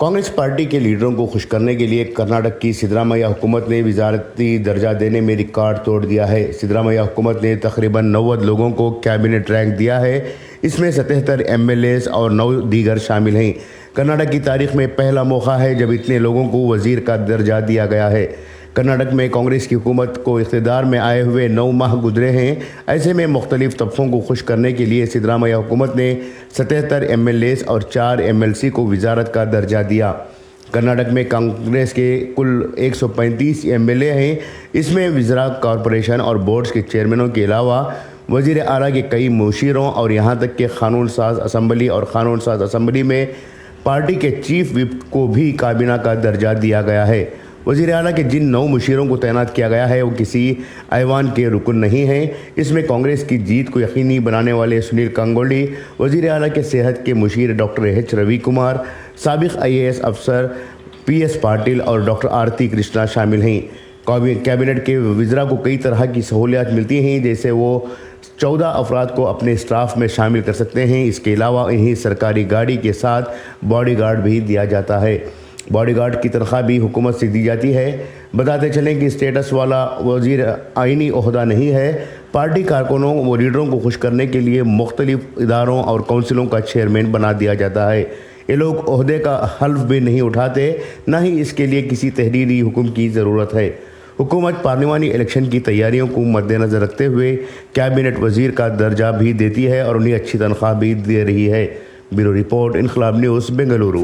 Congress party کے لیڈروں کو خوش کرنے کے لیے کرناٹک کی سدرامیا حکومت نے وزارتی درجہ دینے میں ریکارڈ توڑ دیا ہے۔ سدرامیا حکومت نے تقریباً 90 لوگوں کو کیبنٹ رینک دیا ہے۔ اس میں 77 ایم ایل ایز اور 9 دیگر شامل ہیں۔ کرناٹک کی تاریخ میں پہلا موقع ہے جب اتنے لوگوں کو وزیر کا درجہ دیا گیا ہے۔ کرناٹک میں کانگریس کی حکومت کو اقتدار میں آئے ہوئے 9 ماہ گزرے ہیں۔ ایسے میں مختلف طبقوں کو خوش کرنے کے لیے سدرامیا حکومت نے 77 ایم ایل ایز اور 4 ایم ایل سی کو وزارت کا درجہ دیا۔ کرناٹک میں کانگریس کے کل 135 ایم ایل اے ہیں۔ اس میں وزراء، کارپوریشن اور بورڈز کے چیئرمینوں کے علاوہ وزیر اعلیٰ کے کئی مشیروں اور یہاں تک کہ قانون ساز اسمبلی اور قانون ساز اسمبلی میں پارٹی کے چیف وپ کو بھی کابینہ کا درجہ دیا گیا ہے۔ وزیر اعلیٰ کے جن 9 مشیروں کو تعینات کیا گیا ہے وہ کسی ایوان کے رکن نہیں ہیں۔ اس میں کانگریس کی جیت کو یقینی بنانے والے سنیل کانگولی، وزیر اعلیٰ کے صحت کے مشیر ڈاکٹر ایچ روی کمار، سابق IAS افسر PS پاٹل اور ڈاکٹر آرتی کرشنا شامل ہیں۔ کیبنٹ کے وزراء کو کئی طرح کی سہولیات ملتی ہیں، جیسے وہ 14 افراد کو اپنے اسٹاف میں شامل کر سکتے ہیں۔ اس کے علاوہ انہیں سرکاری گاڑی کے ساتھ باڈی گارڈ بھی دیا جاتا ہے۔ باڈی گارڈ کی تنخواہ بھی حکومت سے دی جاتی ہے۔ بتاتے چلیں کہ اسٹیٹس والا وزیر آئینی عہدہ نہیں ہے۔ پارٹی کارکنوں و لیڈروں کو خوش کرنے کے لیے مختلف اداروں اور کونسلوں کا چیئرمین بنا دیا جاتا ہے۔ یہ لوگ عہدے کا حلف بھی نہیں اٹھاتے، نہ ہی اس کے لیے کسی تحریری حکم کی ضرورت ہے۔ حکومت پارلیمانی الیکشن کی تیاریوں کو مد نظر رکھتے ہوئے کیبنٹ وزیر کا درجہ بھی دیتی ہے اور انہیں اچھی تنخواہ بھی دے رہی ہے۔ بیورو رپورٹ، انقلاب نیوز، بنگلورو۔